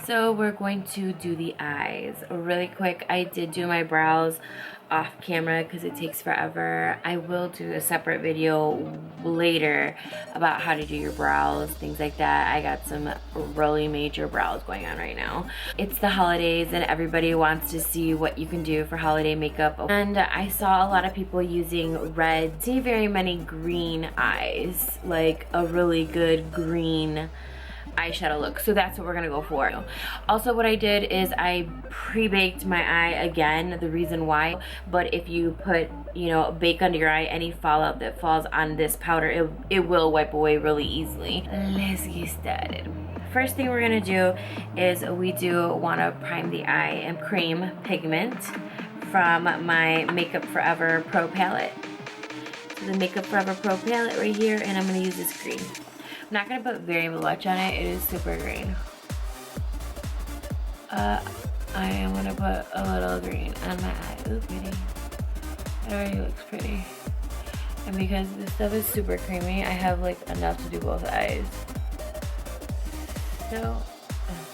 So we're going to do the eyes really quick. I did do my brows off camera because it takes forever. I will do a separate video later about how to do your brows, things like that. I got some really major brows going on right now. It's the holidays and everybody wants to see what you can do for holiday makeup. And I saw a lot of people using red. See very many green eyes, like a really good green eyeshadow look, so that's what we're gonna go for. Also, what I did is I pre-baked my eye again, the reason why, but if you put, you know, bake under your eye, any fallout that falls on this powder, it will wipe away really easily. Let's get started. First thing we're gonna do is we do want to prime the eye and cream pigment from my Makeup Forever Pro palette. So the Makeup Forever Pro palette right here, and I'm gonna use this green. I'm not gonna put very much on it. It is super green. I am gonna put a little green on my eye. Ooh, pretty. It already looks pretty. And because this stuff is super creamy, I have like enough to do both eyes. So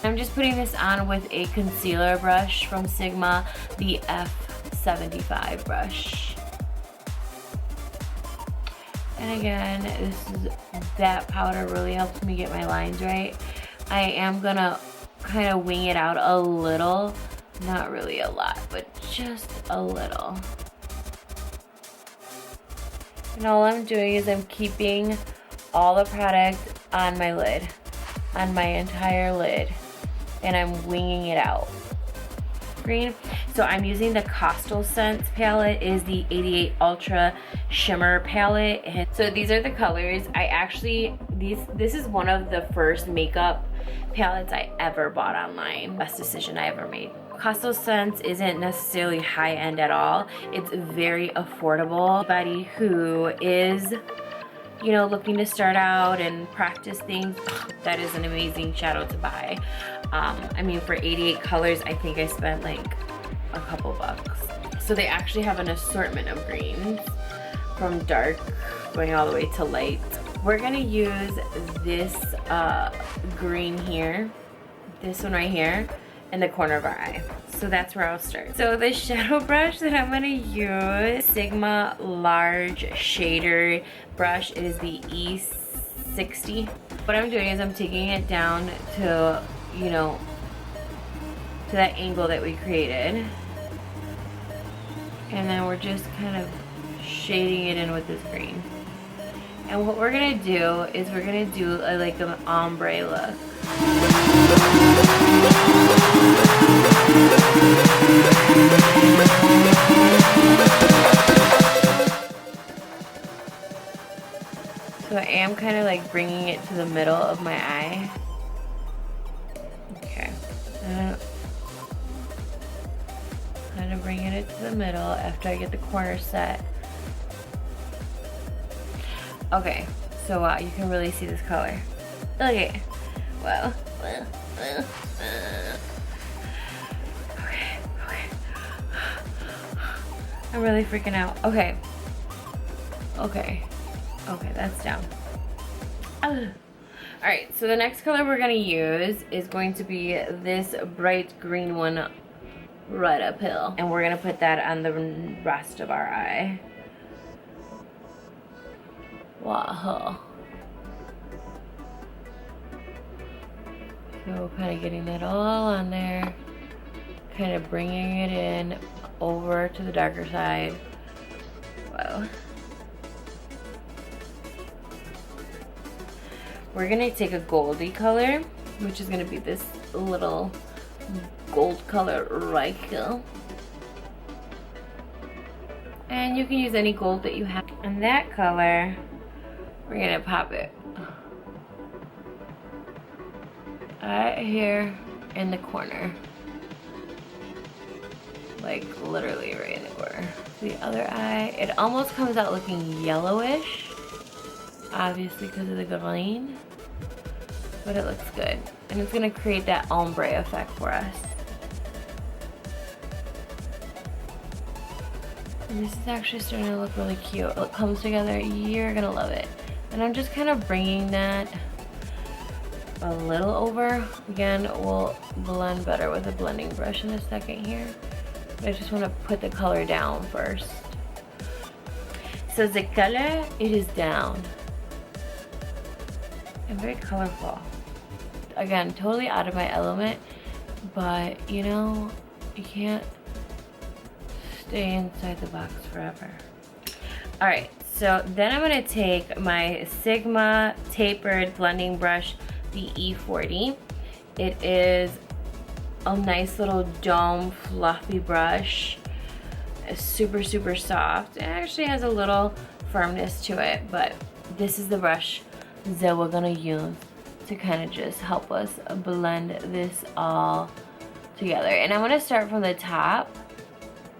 I'm just putting this on with a concealer brush from Sigma, the F75 brush. And again, that powder really helps me get my lines right. I am gonna kind of wing it out a little, not really a lot, but just a little. And all I'm doing is I'm keeping all the product on my lid, on my entire lid, and I'm winging it out. Green. So I'm using the Coastal Scents palette. It is the 88 Ultra Shimmer palette. So these are the colors. I actually, this is one of the first makeup palettes I ever bought online. Best decision I ever made. Coastal Scents isn't necessarily high-end at all. It's very affordable. Anybody who is, you know, looking to start out and practice things, that is an amazing shadow to buy. I mean, for 88 colors, I think I spent like a couple bucks. So they actually have an assortment of greens, from dark going all the way to light. We're gonna use this green here, this one right here, in the corner of our eye. So that's where I'll start. So the shadow brush that I'm gonna use, Sigma Large Shader brush, it is the E60. What I'm doing is I'm taking it down to, you know, to that angle that we created. And then we're just kind of shading it in with this green. And what we're gonna do is we're gonna do like an ombre look. So I am kind of like bringing it to the middle of my eye. Okay. Kind of bringing it to the middle after I get the corner set. Okay, so wow, you can really see this color. Okay, wow. Okay. I'm really freaking out. Okay, that's down. Alright, so the next color we're gonna use is going to be this bright green one right uphill. And we're gonna put that on the rest of our eye. Wow. So kind of getting that all on there. Kind of bringing it in over to the darker side. Wow. We're gonna take a goldy color, which is gonna be this little gold color right here. And you can use any gold that you have. And that color, we're gonna pop it right here in the corner. Like literally right in the corner. The other eye, it almost comes out looking yellowish, obviously because of the green, but it looks good. And it's gonna create that ombre effect for us. And this is actually starting to look really cute. It comes together, you're gonna love it. And I'm just kind of bringing that a little over. Again, we'll blend better with a blending brush in a second here. But I just want to put the color down first. So the color, it is down. And very colorful. Again, totally out of my element, but you know, you can't stay inside the box forever. All right, so then I'm gonna take my Sigma tapered blending brush, the E40. It is a nice little dome fluffy brush. It's super, super soft. It actually has a little firmness to it, but this is the brush that we're gonna use to kind of just help us blend this all together. And I'm gonna start from the top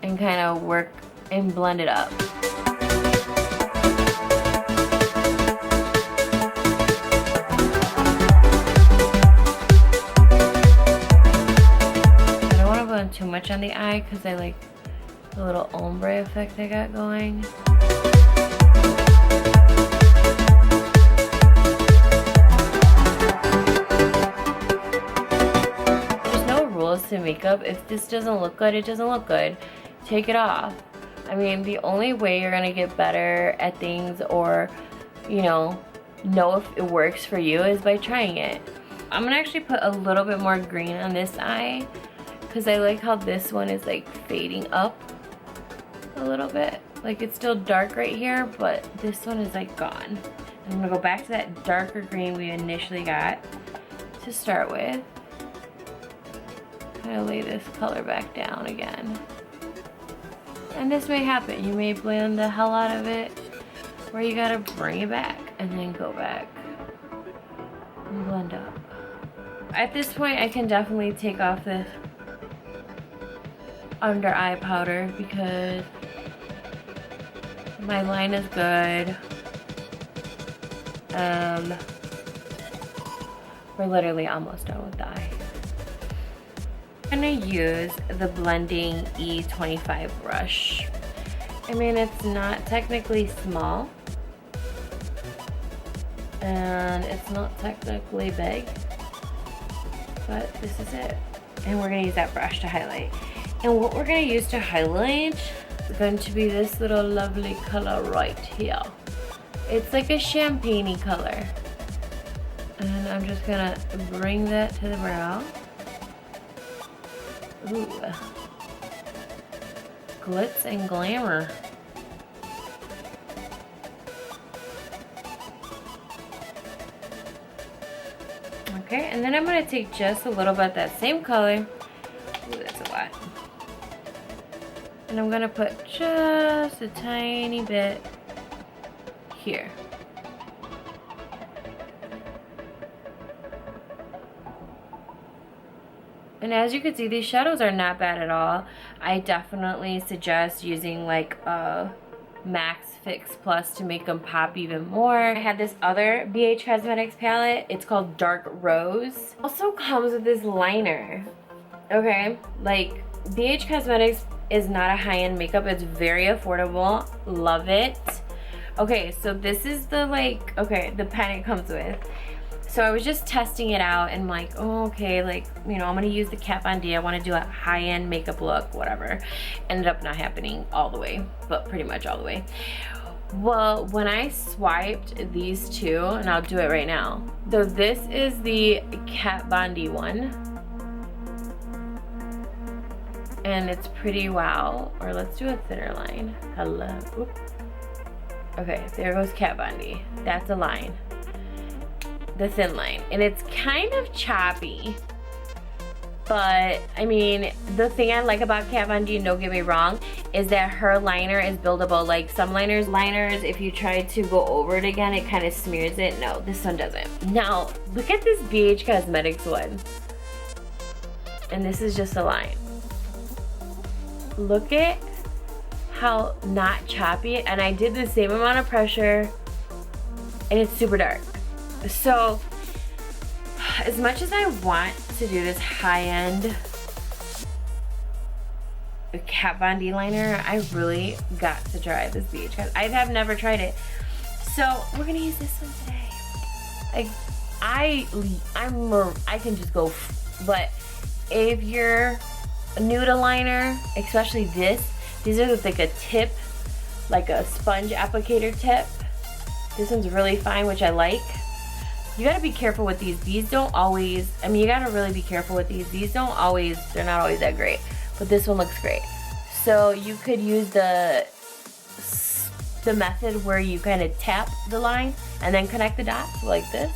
and kind of work and blend it up. I don't want to blend too much on the eye because I like the little ombre effect I got going. To makeup. If this doesn't look good, it doesn't look good. Take it off. I mean, the only way you're gonna get better at things or, you know if it works for you is by trying it. I'm gonna actually put a little bit more green on this eye because I like how this one is like fading up a little bit. Like it's still dark right here, but this one is like gone. I'm gonna go back to that darker green we initially got to start with. I'm gonna lay this color back down again. And this may happen. You may blend the hell out of it, or you gotta bring it back and then go back and blend up. At this point, I can definitely take off this under eye powder because my line is good. We're literally almost done with the eye. I'm gonna use the blending E25 brush. I mean, it's not technically small, and it's not technically big, but this is it. And we're gonna use that brush to highlight. And what we're gonna use to highlight is going to be this little lovely color right here. It's like a champagne-y color. And I'm just gonna bring that to the brow. Ooh. Glitz and glamour. Okay, and then I'm gonna take just a little bit of that same color. Ooh, that's a lot. And I'm gonna put just a tiny bit here. And as you can see, these shadows are not bad at all. I definitely suggest using like a Max Fix Plus to make them pop even more. I had this other BH Cosmetics palette. It's called Dark Rose. Also comes with this liner. Okay, like BH Cosmetics is not a high-end makeup. It's very affordable. Love it. Okay, so this is the the pen it comes with. So I was just testing it out and I'm like, oh, okay, like, you know, I'm gonna use the Kat Von D. I wanna do a high-end makeup look, whatever. Ended up not happening all the way, but pretty much all the way. Well, when I swiped these two, and I'll do it right now. So this is the Kat Von D one. And it's pretty wow. Or let's do a thinner line. Hello. Oop. Okay, there goes Kat Von D. That's a line. The thin line, and it's kind of choppy, but I mean, the thing I like about Kat Von D, don't get me wrong, is that her liner is buildable. Like some liners, if you try to go over it again, it kind of smears it. No, this one doesn't. Now look at this BH Cosmetics one, and this is just a line. Look at how not choppy, and I did the same amount of pressure, and it's super dark. So, as much as I want to do this high-end Kat Von D liner, I really got to try this BH. I have never tried it. So we're gonna use this one today. I can just go, but if you're new to liner, especially these are like a tip, like a sponge applicator tip. This one's really fine, which I like. You gotta be careful with these. These don't always, I mean, you gotta really be careful with these. These don't always, they're not always that great, but this one looks great. So you could use the method where you kind of tap the line and then connect the dots like this.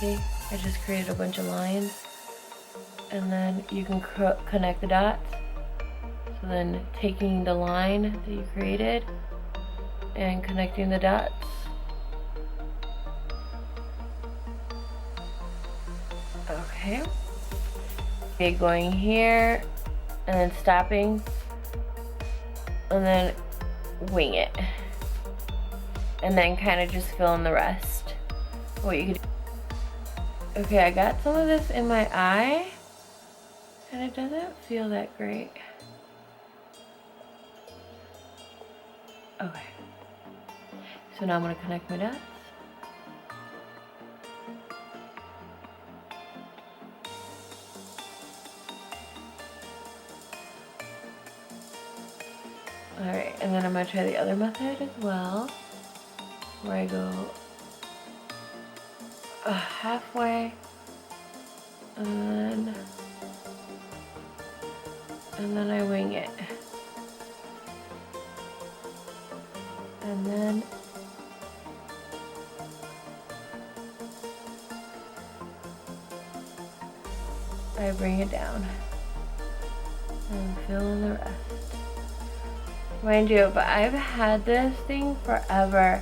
See, I just created a bunch of lines, and then you can connect the dots. So then taking the line that you created and connecting the dots. Okay. Okay, going here and then stopping and then wing it. And then kind of just fill in the rest. What you could do. Okay, I got some of this in my eye and it doesn't feel that great. Okay, so now I'm gonna connect my dots. All right, and then I'm gonna try the other method as well, where I go halfway, and then I wing it. And then I bring it down and fill in the rest. Mind you, but I've had this thing forever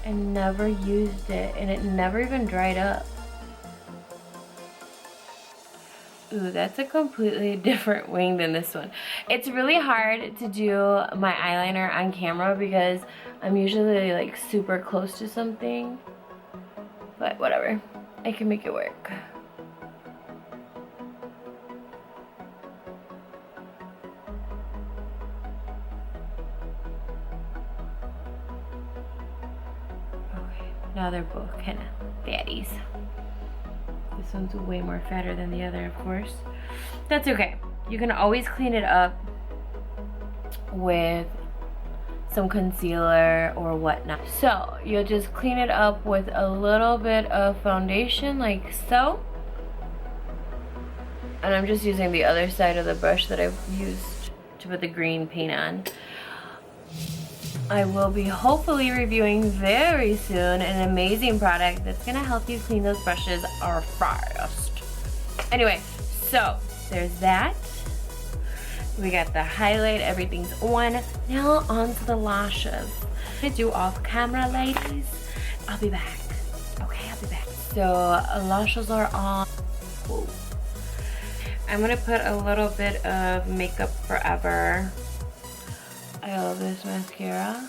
and never used it, and it never even dried up. Ooh, that's a completely different wing than this one. It's really hard to do my eyeliner on camera because I'm usually like super close to something. But whatever, I can make it work. Okay, now they're both kind of fatties. This one's way more fatter than the other, of course. That's okay. You can always clean it up with some concealer or whatnot. So you'll just clean it up with a little bit of foundation like so. And I'm just using the other side of the brush that I've used to put the green paint on. I will be hopefully reviewing very soon an amazing product that's gonna help you clean those brushes fast. Anyway, so there's that. We got the highlight, everything's on. Now on to the lashes. I'm gonna do off camera, ladies. I'll be back. Okay, I'll be back. So lashes are on. Whoa. I'm gonna put a little bit of Makeup Forever. I love this mascara.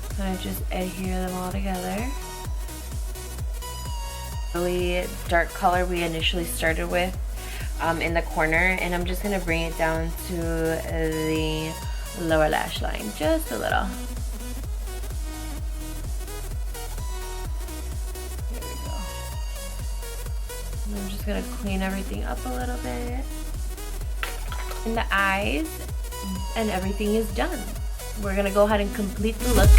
I'm gonna just adhere them all together. Really dark color we initially started with in the corner, and I'm just gonna bring it down to the lower lash line, just a little. Here we go. And I'm just gonna clean everything up a little bit. In the eyes, and everything is done. We're gonna go ahead and complete the look.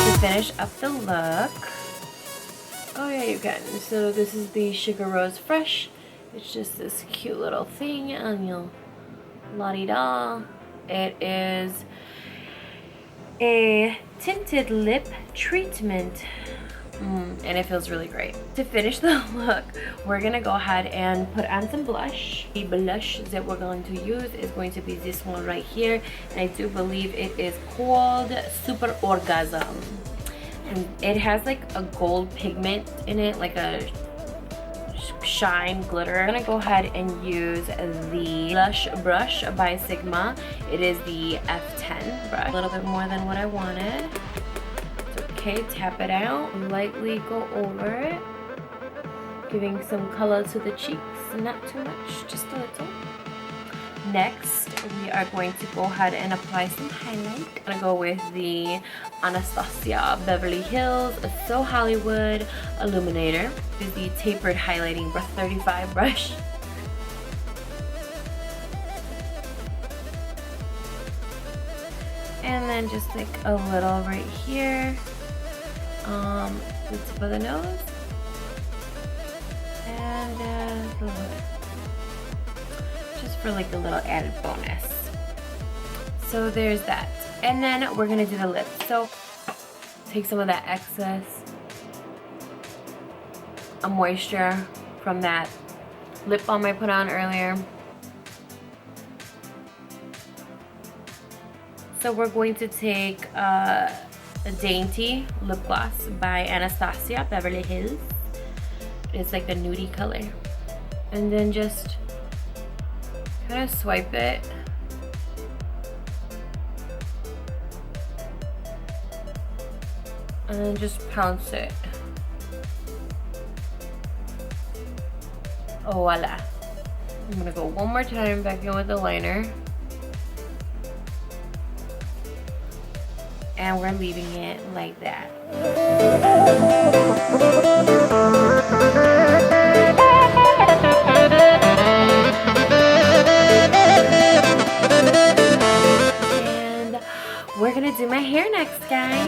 To finish up the look, oh yeah, you can. So this is the Sugar Rose Fresh. It's just this cute little thing on your la-di-da. It is a tinted lip treatment. And it feels really great. To finish the look, we're gonna go ahead and put on some blush. The blush that we're going to use is going to be this one right here, and I do believe it is called Super Orgasm. And it has like a gold pigment in it, like a shine glitter. I'm gonna go ahead and use the blush brush by Sigma. It is the F10 brush. A little bit more than what I wanted. Okay, tap it out, lightly go over it, giving some color to the cheeks, not too much, just a little. Next, we are going to go ahead and apply some highlight. I'm gonna go with the Anastasia Beverly Hills So Hollywood Illuminator. This is the tapered highlighting brush 35 brush. And then just like a little right here, the tip of the nose, and a little bit. Just for like a little added bonus. So there's that. And then we're gonna do the lips. So take some of that excess moisture from that lip balm I put on earlier. So we're going to take a Dainty lip gloss by Anastasia Beverly Hills. It's like the nudie color. And then just kind of swipe it. And then just pounce it. Oh, voila. I'm gonna go one more time back in with the liner. And we're leaving it like that. And we're gonna do my hair next, guys.